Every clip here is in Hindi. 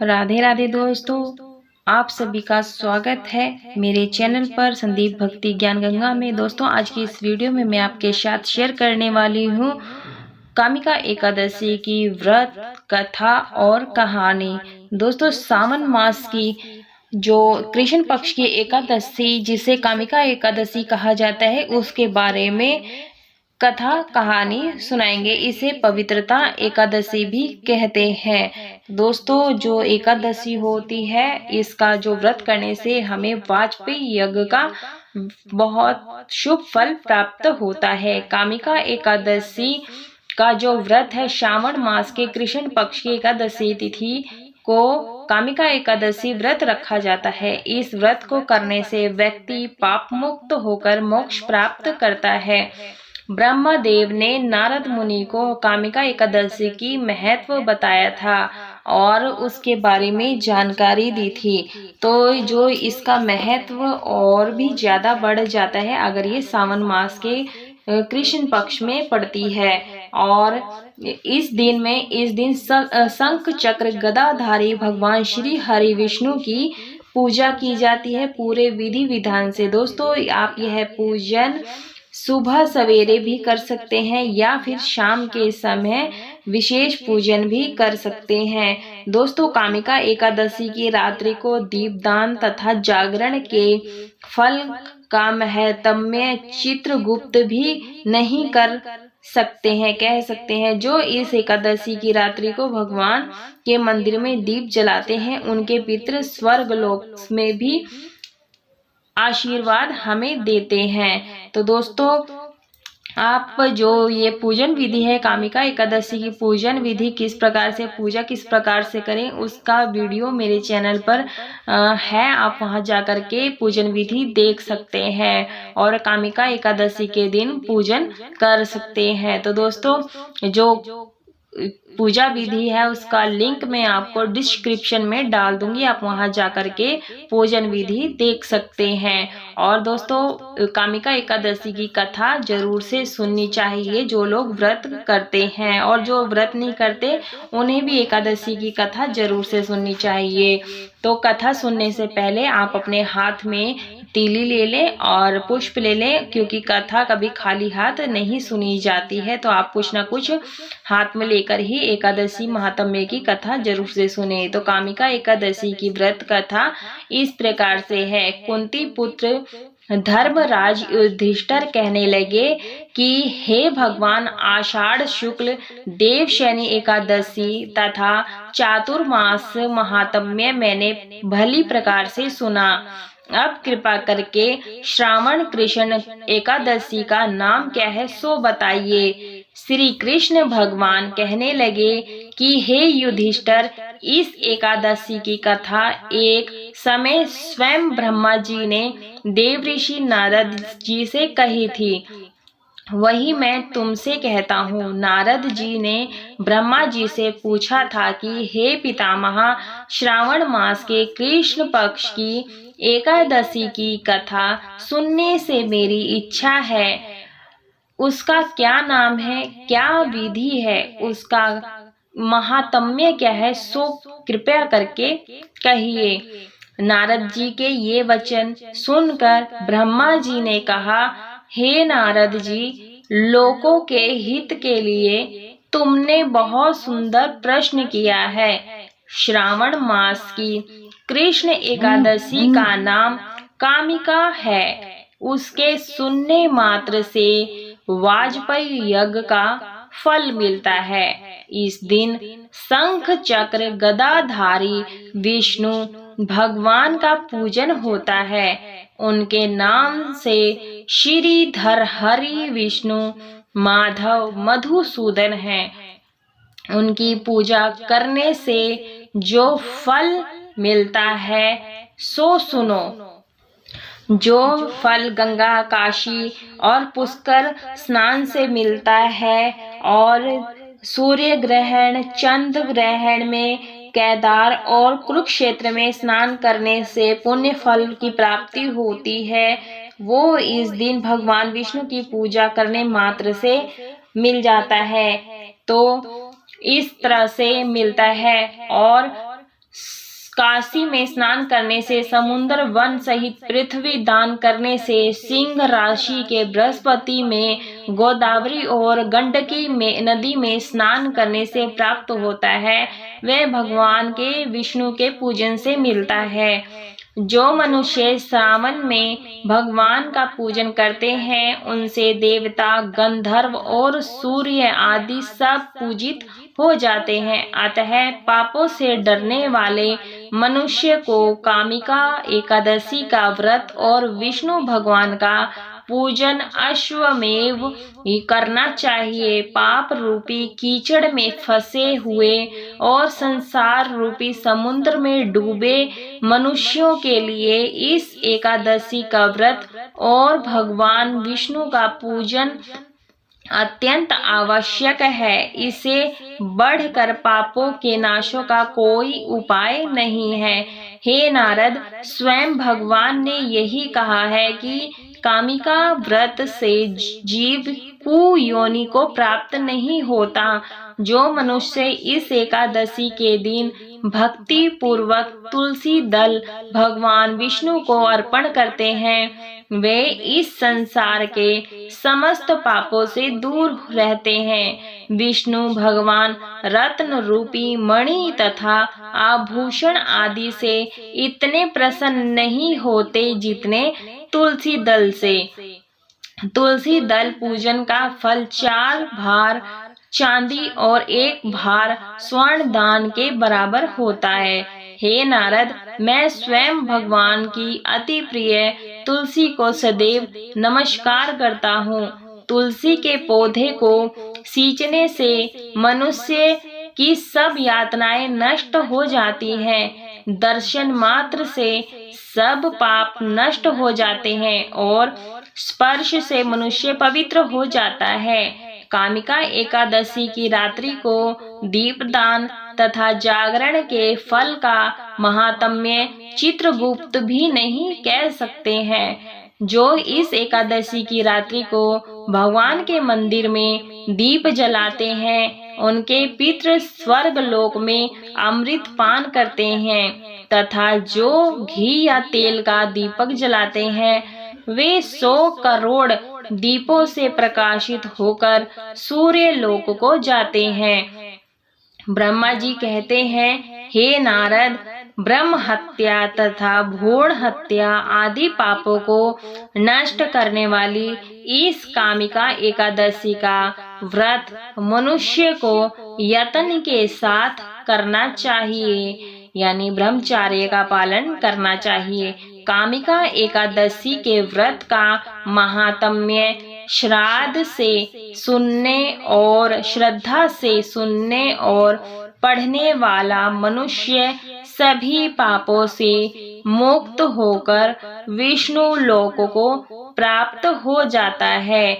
राधे राधे दोस्तों, आप सभी का स्वागत है मेरे चैनल पर संदीप भक्ति ज्ञान गंगा में। दोस्तों, आज की इस वीडियो में मैं आपके साथ शेयर करने वाली हूँ कामिका एकादशी की व्रत कथा और कहानी। दोस्तों, सावन मास की जो कृष्ण पक्ष की एकादशी जिसे कामिका एकादशी कहा जाता है, उसके बारे में कथा कहानी सुनाएंगे। इसे पवित्रता एकादशी भी कहते हैं। दोस्तों, जो एकादशी होती है, इसका जो व्रत करने से हमें वाजपेयी यज्ञ का बहुत शुभ फल प्राप्त होता है। कामिका एकादशी का जो व्रत है, श्रावण मास के कृष्ण पक्ष की एकादशी तिथि को कामिका एकादशी व्रत रखा जाता है। इस व्रत को करने से व्यक्ति पाप मुक्त होकर मोक्ष प्राप्त करता है। ब्रह्मदेव ने नारद मुनि को कामिका एकादशी की महत्व बताया था और उसके बारे में जानकारी दी थी। तो जो इसका महत्व और भी ज्यादा बढ़ जाता है अगर ये सावन मास के कृष्ण पक्ष में पड़ती है। और इस दिन शंख चक्र गदाधारी भगवान श्री हरि विष्णु की पूजा की जाती है पूरे विधि विधान से। दोस्तों, आप यह पूजन सुबह सवेरे भी कर सकते हैं या फिर शाम के समय विशेष पूजन भी कर सकते हैं। दोस्तों, कामिका एकादशी की रात्रि को दीपदान तथा जागरण के फल का महत्म्य चित्रगुप्त भी नहीं कर सकते हैं, कह सकते हैं। जो इस एकादशी की रात्रि को भगवान के मंदिर में दीप जलाते हैं, उनके पितृ स्वर्ग लोक में भी आशीर्वाद हमें देते हैं। तो दोस्तों, आप जो ये पूजन विधि है, कामिका एकादशी की पूजन विधि किस प्रकार से पूजा किस प्रकार से करें, उसका वीडियो मेरे चैनल पर है। आप वहां जाकर के पूजन विधि देख सकते हैं और कामिका एकादशी के दिन पूजन कर सकते हैं। तो दोस्तों, जो पूजा विधि है उसका लिंक मैं आपको डिस्क्रिप्शन में डाल दूंगी, आप वहां जाकर के पूजन विधि देख सकते हैं। और दोस्तों, कामिका एकादशी की कथा जरूर से सुननी चाहिए जो लोग व्रत करते हैं, और जो व्रत नहीं करते उन्हें भी एकादशी की कथा जरूर से सुननी चाहिए। तो कथा सुनने से पहले आप अपने हाथ में तीली ले लें और पुष्प ले लें, क्योंकि कथा कभी खाली हाथ नहीं सुनी जाती है। तो आप कुछ ना कुछ हाथ में लेकर ही एकादशी महात्म्य की कथा जरूर से सुने। तो कामिका एकादशी की व्रत कथा इस प्रकार से है। कुंती पुत्र धर्मराज युधिष्ठिर कहने लगे कि हे भगवान, आषाढ़ शुक्ल देवशयनी एकादशी तथा चातुर्मास महात्म्य मैंने भली प्रकार से सुना। अब कृपा करके श्रावण कृष्ण एकादशी का नाम क्या है सो बताइए। श्री कृष्ण भगवान कहने लगे कि हे युधिष्ठिर, इस एकादशी की कथा एक समय स्वयं ब्रह्मा जी ने देवऋषि नारद जी से कही थी, वही मैं तुमसे कहता हूँ। नारद जी ने ब्रह्मा जी से पूछा था कि हे पितामह, श्रावण मास के कृष्ण पक्ष की एकादशी की कथा सुनने से मेरी इच्छा है। उसका क्या नाम है, क्या विधि है, उसका महात्म्य क्या है, सो कृपया करके कहिए। नारद जी के ये वचन सुनकर ब्रह्मा जी ने कहा, हे नारद जी, लोकों के हित के लिए तुमने बहुत सुंदर प्रश्न किया है। श्रावण मास की कृष्ण एकादशी का नाम कामिका है। उसके सुनने मात्र से वाजपेयी यज्ञ का फल मिलता है। इस दिन शंख चक्र गदाधारी विष्णु भगवान का पूजन होता है। उनके नाम से श्रीधर हरि विष्णु माधव मधुसूदन है। उनकी पूजा करने से जो फल मिलता है सो सुनो। जो फल गंगा, काशी और पुष्कर स्नान से मिलता है, और सूर्य ग्रहण, चंद्र ग्रहण में, केदार और कुरुक्षेत्र में स्नान करने से पुण्य फल की प्राप्ति होती है, वो इस दिन भगवान विष्णु की पूजा करने मात्र से मिल जाता है। तो इस तरह से मिलता है। और काशी में स्नान करने से, समुद्र वन सहित पृथ्वी दान करने से, सिंह राशि के बृहस्पति में, गोदावरी और गंडकी में नदी में स्नान करने से प्राप्त होता है, वह भगवान के विष्णु के पूजन से मिलता है। जो मनुष्य श्रावण में भगवान का पूजन करते हैं उनसे देवता, गंधर्व और सूर्य आदि सब पूजित हो जाते हैं। अतः पापों से डरने वाले मनुष्य को कामिका एकादशी का व्रत और विष्णु भगवान का पूजन अश्वमेव ही करना चाहिए। पाप रूपी कीचड़ में फंसे हुए और संसार रूपी समुद्र में डूबे मनुष्यों के लिए इस एकादशी का व्रत और भगवान विष्णु का पूजन अत्यंत आवश्यक है। इसे बढ़कर पापों के नाशों का कोई उपाय नहीं है। हे नारद, स्वयं भगवान ने यही कहा है कि कामिका व्रत से जीव कुयोनि को प्राप्त नहीं होता। जो मनुष्य इस एकादशी के दिन भक्ति पूर्वक तुलसी दल भगवान विष्णु को अर्पण करते हैं वे इस संसार के समस्त पापों से दूर रहते हैं। विष्णु भगवान रत्न रूपी मणि तथा आभूषण आदि से इतने प्रसन्न नहीं होते जितने तुलसी दल से। तुलसी दल पूजन का फल 4 भार चांदी और 1 भार स्वर्ण दान के बराबर होता है। हे नारद, मैं स्वयं भगवान की अति प्रिय तुलसी को सदैव नमस्कार करता हूँ। तुलसी के पौधे को सींचने से मनुष्य की सब यातनाएं नष्ट हो जाती हैं। दर्शन मात्र से सब पाप नष्ट हो जाते हैं और स्पर्श से मनुष्य पवित्र हो जाता है। कामिका एकादशी की रात्रि को दीपदान तथा जागरण के फल का महात्म्य चित्रगुप्त भी नहीं कह सकते हैं। जो इस एकादशी की रात्रि को भगवान के मंदिर में दीप जलाते हैं उनके पितृ स्वर्ग लोक में अमृत पान करते हैं तथा जो घी या तेल का दीपक जलाते हैं वे 100 करोड़ दीपों से प्रकाशित होकर सूर्य लोक को जाते हैं। ब्रह्मा जी कहते हैं, हे नारद, ब्रह्म हत्या तथा भ्रूण हत्या आदि पापों को नष्ट करने वाली इस कामिका एकादशी का व्रत मनुष्य को यत्न के साथ करना चाहिए, यानी ब्रह्मचर्य का पालन करना चाहिए। कामिका एकादशी के व्रत का महात्म्य श्राद्ध से सुनने और श्रद्धा से सुनने और पढ़ने वाला मनुष्य सभी पापों से मुक्त होकर विष्णु लोक को प्राप्त हो जाता है।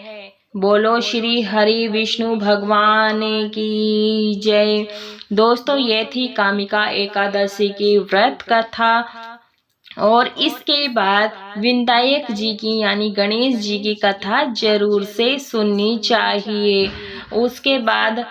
बोलो श्री हरि विष्णु भगवान की जय। दोस्तों, ये थी कामिका एकादशी की व्रत कथा और इसके बाद विनायक जी की यानी गणेश जी की कथा जरूर से सुननी चाहिए। उसके बाद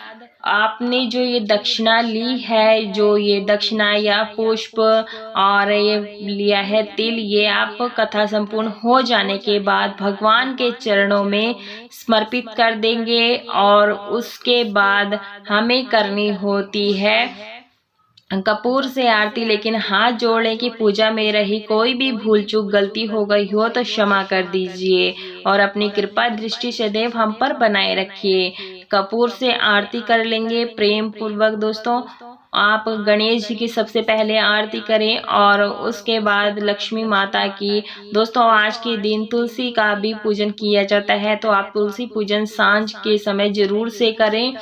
आपने जो ये दक्षिणा ली है, जो ये दक्षिणा या पुष्प और ये लिया है तिल, ये आप कथा संपूर्ण हो जाने के बाद भगवान के चरणों में समर्पित कर देंगे और उसके बाद हमें करनी होती है कपूर से आरती। लेकिन हाथ जोड़ने की पूजा में रही कोई भी भूल चूक गलती हो गई हो तो क्षमा कर दीजिए और अपनी कृपा दृष्टि सदैव हम पर बनाए रखिए। कपूर से आरती कर लेंगे प्रेम पूर्वक। दोस्तों, आप गणेश जी की सबसे पहले आरती करें और उसके बाद लक्ष्मी माता की। दोस्तों, आज के दिन तुलसी का भी पूजन किया जाता है, तो आप तुलसी पूजन सांझ के समय जरूर से करें।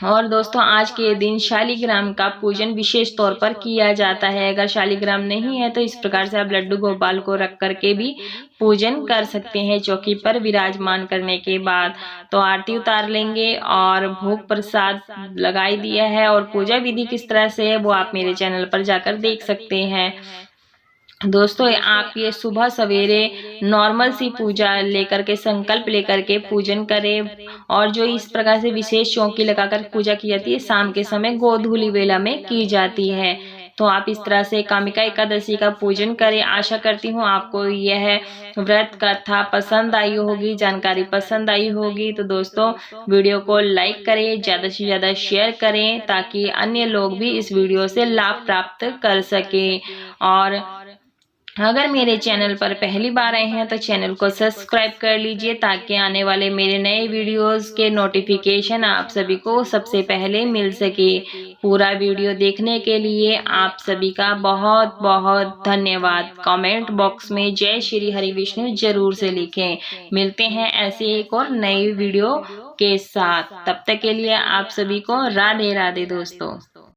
और दोस्तों, आज के दिन शालिग्राम का पूजन विशेष तौर पर किया जाता है। अगर शालिग्राम नहीं है तो इस प्रकार से आप लड्डू गोपाल को रख करके भी पूजन कर सकते हैं चौकी पर विराजमान करने के बाद। तो आरती उतार लेंगे और भोग प्रसाद लगाई दिया है और पूजा विधि किस तरह से है वो आप मेरे चैनल पर जाकर देख सकते हैं। दोस्तों, आप ये सुबह सवेरे नॉर्मल सी पूजा लेकर के संकल्प लेकर के पूजन करें और जो इस प्रकार से विशेष चौकी लगाकर पूजा की जाती है शाम के समय गोधूली वेला में की जाती है। तो आप इस तरह से कामिका एकादशी का पूजन करें। आशा करती हूँ आपको यह व्रत कथा पसंद आई होगी, जानकारी पसंद आई होगी। तो दोस्तों वीडियो को लाइक करें, ज़्यादा से ज़्यादा शेयर करें ताकि अन्य लोग भी इस वीडियो से लाभ प्राप्त कर सके। और अगर मेरे चैनल पर पहली बार आए हैं तो चैनल को सब्सक्राइब कर लीजिए ताकि आने वाले मेरे नए वीडियोस के नोटिफिकेशन आप सभी को सबसे पहले मिल सके। पूरा वीडियो देखने के लिए आप सभी का बहुत बहुत धन्यवाद। कमेंट बॉक्स में जय श्री हरि विष्णु जरूर से लिखें। मिलते हैं ऐसे एक और नई वीडियो के साथ। तब तक के लिए आप सभी को राधे राधे दोस्तों।